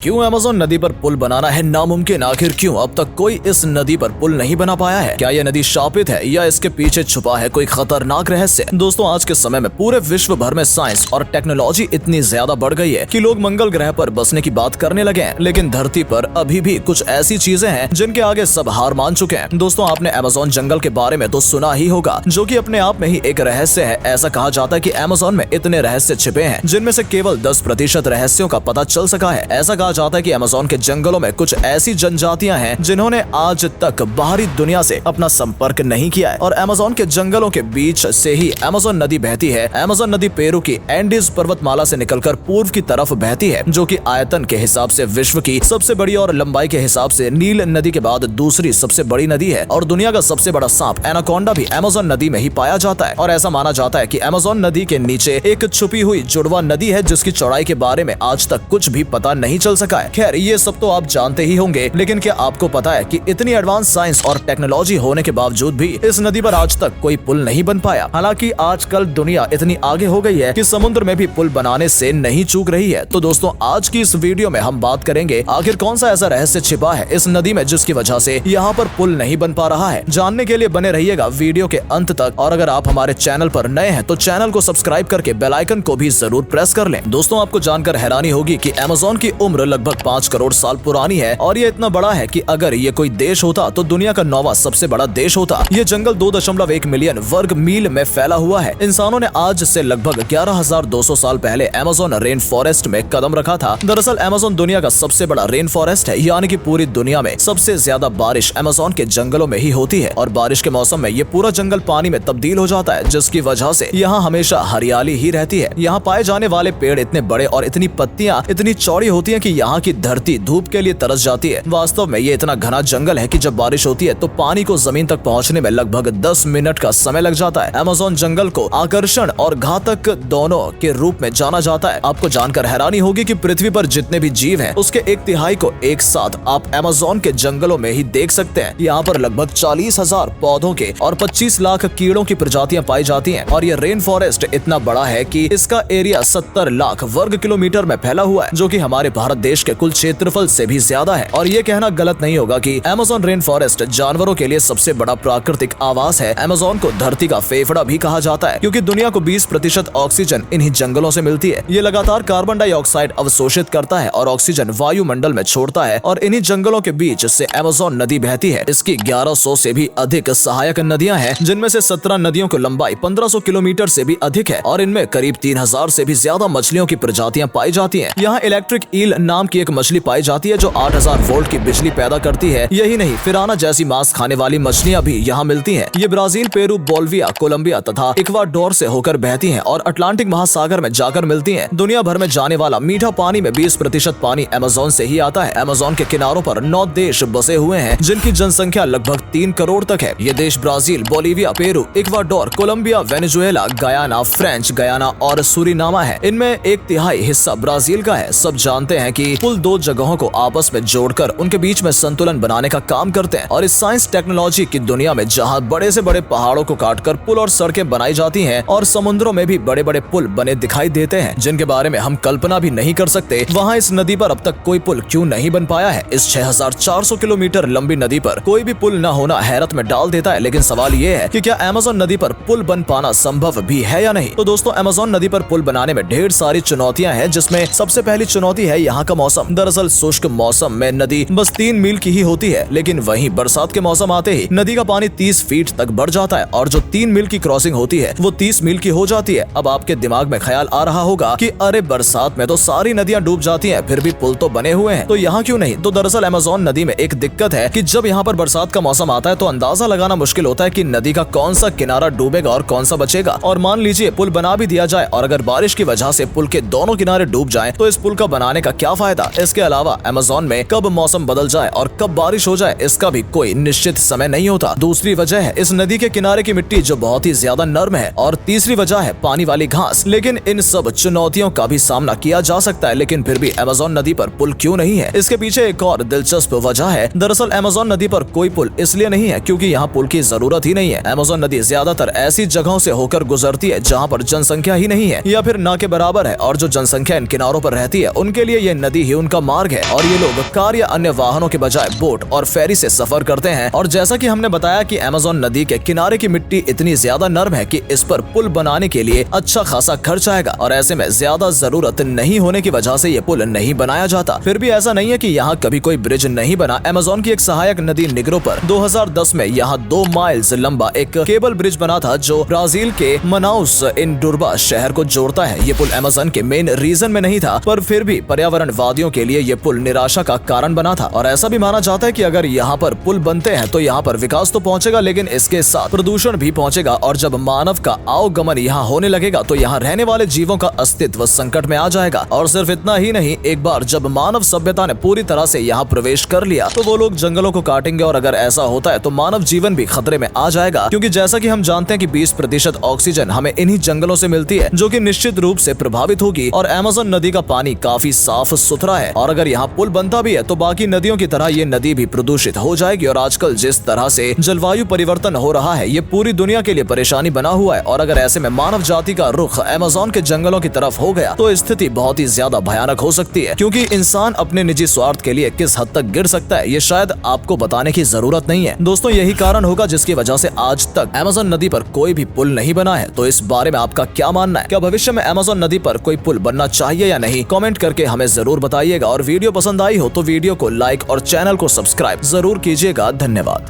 क्यों अमेज़न नदी पर पुल बनाना है नामुमकिन? आखिर क्यों अब तक कोई इस नदी पर पुल नहीं बना पाया है? क्या यह नदी शापित है या इसके पीछे छुपा है कोई खतरनाक रहस्य? दोस्तों, आज के समय में पूरे विश्व भर में साइंस और टेक्नोलॉजी इतनी ज्यादा बढ़ गई है कि लोग मंगल ग्रह पर बसने की बात करने लगे हैं, लेकिन धरती पर अभी भी कुछ ऐसी चीजें हैं जिनके आगे सब हार मान चुके हैं। दोस्तों, आपने अमेज़न जंगल के बारे में तो सुना ही होगा, जो कि अपने आप में ही एक रहस्य है। ऐसा कहा जाता है कि अमेज़न में इतने रहस्य छिपे हैं जिनमें से केवल 10% रहस्यों का पता चल सका है। ऐसा कहा जाता है कि अमेज़न के जंगलों में कुछ ऐसी जनजातियां हैं जिन्होंने आज तक बाहरी दुनिया से अपना संपर्क नहीं किया है, और अमेज़न के जंगलों के बीच से ही अमेज़न नदी बहती है। अमेज़न नदी पेरू की एंडीज पर्वतमाला से निकलकर पूर्व की तरफ बहती है, जो कि आयतन के हिसाब से विश्व की सबसे बड़ी और लंबाई के हिसाब से नील नदी के बाद दूसरी सबसे बड़ी नदी है। और दुनिया का सबसे बड़ा सांप एनाकोंडा भी अमेज़न नदी में ही पाया जाता है। और ऐसा माना जाता है कि अमेज़न नदी के नीचे एक छुपी हुई जुड़वा नदी है जिसकी चौड़ाई के बारे में आज तक कुछ भी पता नहीं चल सका है। खैर, ये सब तो आप जानते ही होंगे, लेकिन क्या आपको पता है कि इतनी एडवांस साइंस और टेक्नोलॉजी होने के बावजूद भी इस नदी पर आज तक कोई पुल नहीं बन पाया? हालांकि आजकल दुनिया इतनी आगे हो गई है कि समुद्र में भी पुल बनाने से नहीं चूक रही है। तो दोस्तों, आज की इस वीडियो में हम बात करेंगे आखिर कौन सा ऐसा रहस्य छिपा है इस नदी में जिसकी वजह से यहाँ पर पुल नहीं बन पा रहा है। जानने के लिए बने रहिएगा वीडियो के अंत तक, और अगर आप हमारे चैनल पर नए हैं तो चैनल को सब्सक्राइब करके बेल आइकन को भी जरूर प्रेस कर लें। दोस्तों, आपको जानकर हैरानी होगी कि अमेज़न की उम्र लगभग 5 करोड़ साल पुरानी है, और ये इतना बड़ा है कि अगर ये कोई देश होता तो दुनिया का 9वां सबसे बड़ा देश होता। ये जंगल 2.1 मिलियन वर्ग मील में फैला हुआ है। इंसानों ने आज से लगभग 11,200 साल पहले अमेज़न रेन फॉरेस्ट में कदम रखा था। दरअसल अमेज़न दुनिया का सबसे बड़ा रेन फॉरेस्ट है, यानी कि पूरी दुनिया में सबसे ज्यादा बारिश अमेज़न के जंगलों में ही होती है, और बारिश के मौसम में ये पूरा जंगल पानी में तब्दील हो जाता है, जिसकी वजह से यहाँ हमेशा हरियाली ही रहती है। यहाँ पाए जाने वाले पेड़ इतने बड़े और इतनी पत्तियां इतनी चौड़ी होती है कि यहाँ की धरती धूप के लिए तरस जाती है। वास्तव में ये इतना घना जंगल है कि जब बारिश होती है तो पानी को जमीन तक पहुंचने में लगभग 10 मिनट का समय लग जाता है। अमेज़न जंगल को आकर्षण और घातक दोनों के रूप में जाना जाता है। आपको जानकर हैरानी होगी कि पृथ्वी पर जितने भी जीव हैं, उसके 1/3 को एक साथ आप अमेज़न के जंगलों में ही देख सकते हैं। यहाँ पर लगभग 40,000 पौधों के और 25 लाख कीड़ों की प्रजातियां पाई जाती हैं। और ये रेन फॉरेस्ट इतना बड़ा है कि इसका एरिया 70 लाख वर्ग किलोमीटर में फैला हुआ है, जो कि हमारे भारत देश के कुल क्षेत्रफल से भी ज्यादा है। और ये कहना गलत नहीं होगा कि अमेज़न रेन फॉरेस्ट जानवरों के लिए सबसे बड़ा प्राकृतिक आवास है। अमेज़न को धरती का फेफड़ा भी कहा जाता है, क्योंकि दुनिया को 20% ऑक्सीजन इन्हीं जंगलों से मिलती है। ये लगातार कार्बन डाइऑक्साइड अवशोषित करता है और ऑक्सीजन वायुमंडल में छोड़ता है, और इन्हीं जंगलों के बीच से अमेज़न नदी बहती है। इसकी 1100 से भी अधिक सहायक नदियां हैं, जिनमें से 17 नदियों की लंबाई 1500 किलोमीटर से भी अधिक है, और इनमें करीब 3000 से भी ज्यादा मछलियों की प्रजातियां पाई जाती हैं। यहाँ इलेक्ट्रिक ईल नाम की एक मछली पाई जाती है जो 8000 वोल्ट की बिजली पैदा करती है। यही नहीं, फिराना जैसी मांस खाने वाली मछलियां भी यहाँ मिलती हैं। ये ब्राजील, पेरू, बोलिविया, कोलंबिया तथा इक्वाडोर से होकर बहती हैं और अटलांटिक महासागर में जाकर मिलती हैं। दुनिया भर में जाने वाला मीठा पानी में 20% पानी अमेज़न से ही आता है। अमेज़न के किनारों पर 9 देश बसे हुए हैं, जिनकी जनसंख्या लगभग 3 करोड़ तक है। ये देश Brazil, Bolivia, Peru, Ecuador, Colombia, Venezuela, Guyana, French Guyana और सूरीनामा है। इनमें 1/3 हिस्सा ब्राजील का है। सब जानते हैं कि पुल 2 जगहों को आपस में जोड़कर उनके बीच में संतुलन बनाने का काम करते हैं। और इस साइंस टेक्नोलॉजी की दुनिया में जहां बड़े से बड़े पहाड़ों को काटकर पुल और सड़कें बनाई जाती हैं, और समुद्रों में भी बड़े बड़े पुल बने दिखाई देते हैं जिनके बारे में हम कल्पना भी नहीं कर सकते, वहां इस नदी पर अब तक कोई पुल क्यों नहीं बन पाया है? इस 6400 किलोमीटर लंबी नदी पर कोई भी पुल न होना हैरत में डाल देता है। लेकिन सवाल ये है कि क्या अमेज़न नदी पर पुल बन पाना संभव भी है या नहीं? तो दोस्तों, अमेज़न नदी पर पुल बनाने में ढेर सारी चुनौतियां हैं, जिसमें सबसे पहली चुनौती है यहाँ का मौसम। दरअसल शुष्क मौसम में नदी बस 3 मील की ही होती है, लेकिन वहीं बरसात के मौसम आते ही नदी का पानी 30 फीट तक बढ़ जाता है, और जो 3 मील की क्रॉसिंग होती है वो 30 मील की हो जाती है। अब आपके दिमाग में ख्याल आ रहा होगा कि अरे, बरसात में तो सारी नदियां डूब जाती हैं, फिर भी पुल तो बने हुए हैं, तो यहाँ क्यों नहीं? तो दरअसल अमेज़न नदी में एक दिक्कत है कि जब यहाँ पर बरसात का मौसम आता है तो अंदाजा लगाना मुश्किल होता है कि नदी का कौन सा किनारा डूबेगा और कौन सा बचेगा। और मान लीजिए पुल बना भी दिया जाए, और अगर बारिश की वजह से पुल के दोनों किनारे डूब जाएं, तो इस पुल का बनाने का क्या फायदा? इसके अलावा अमेज़न में कब मौसम बदल जाए और कब बारिश हो जाए, इसका भी कोई निश्चित समय नहीं होता। दूसरी वजह है इस नदी के किनारे की मिट्टी जो बहुत ही ज्यादा नर्म है, और तीसरी वजह है पानी वाली घास। लेकिन इन सब चुनौतियों का भी सामना किया जा सकता है, लेकिन फिर भी अमेज़न नदी पर पुल क्यों नहीं है? इसके पीछे एक और दिलचस्प वजह है। दरअसल अमेज़न नदी पर कोई पुल इसलिए नहीं है क्योंकि यहाँ पुल की जरूरत ही नहीं है। अमेज़न नदी ज्यादातर ऐसी जगहों से होकर गुजरती है जहाँ पर जनसंख्या ही नहीं है, या फिर ना के बराबर है, और जो जनसंख्या इन किनारों पर रहती है उनके लिए ये नदी ही उनका मार्ग है और ये लोग कार या अन्य वाहनों के बजाय बोट और फेरी से सफर करते हैं। और जैसा कि हमने बताया कि अमेज़न नदी के किनारे की मिट्टी इतनी ज्यादा नरम है कि इस पर पुल बनाने के लिए अच्छा खासा खर्च आएगा और ऐसे में ज्यादा जरूरत नहीं होने की वजह से ये पुल नहीं बनाया जाता। फिर भी ऐसा नहीं है कि यहाँ कभी कोई ब्रिज नहीं बना। अमेज़न की एक सहायक नदी निग्रो पर 2010 में यहाँ 2 माइल्स लंबा एक केबल ब्रिज बना था जो ब्राजील के मनाउस इन डुर्बा शहर को जोड़ता है। ये पुल अमेज़न के मेन रीजन में नहीं था, पर फिर भी पर्यावरणवादियों के लिए ये पुल निराशा का कारण बना था। और ऐसा भी माना जाता है कि अगर यहाँ पर पुल बनते हैं तो यहाँ पर विकास तो पहुँचेगा, लेकिन इसके साथ प्रदूषण भी पहुँचेगा। और जब मानव का आवागमन यहाँ होने लगेगा तो यहाँ रहने वाले जीवों का अस्तित्व संकट में आ जाएगा। और सिर्फ इतना ही नहीं, एक बार जब मानव सभ्यता ने पूरी तरह से यहाँ प्रवेश कर लिया तो वो लोग जंगलों को काटेंगे और अगर ऐसा होता है तो मानव जीवन भी खतरे में आ जाएगा, क्योंकि जैसा कि हम जानते हैं कि 20% ऑक्सीजन हमें इन्हीं जंगलों से मिलती है, जो कि निश्चित रूप से प्रभावित होगी। और अमेज़न नदी का पानी काफी साफ सुथरा है और अगर यहाँ पुल बनता भी है तो बाकी नदियों की तरह ये नदी भी प्रदूषित हो जाएगी। और आजकल जिस तरह से जलवायु परिवर्तन हो रहा है ये पूरी दुनिया के लिए परेशानी बना हुआ है। और अगर ऐसे में मानव जाति का रुख अमेज़न के जंगलों की तरफ हो गया तो स्थिति बहुत ही ज्यादा भयानक हो सकती है, क्योंकि इंसान अपने निजी स्वार्थ के लिए किस हद तक गिर सकता है ये शायद आपको बताने की जरूरत नहीं है। दोस्तों, यही कारण होगा जिसकी वजह से आज तक अमेज़न नदी पर कोई भी पुल नहीं बना है। तो इस बारे में आपका क्या मानना है? क्या भविष्य में अमेज़न नदी पर कोई पुल बनना चाहिए या नहीं? कमेंट करके हमें जरूर बताइएगा। और वीडियो पसंद आई हो तो वीडियो को लाइक और चैनल को सब्सक्राइब जरूर कीजिएगा। धन्यवाद।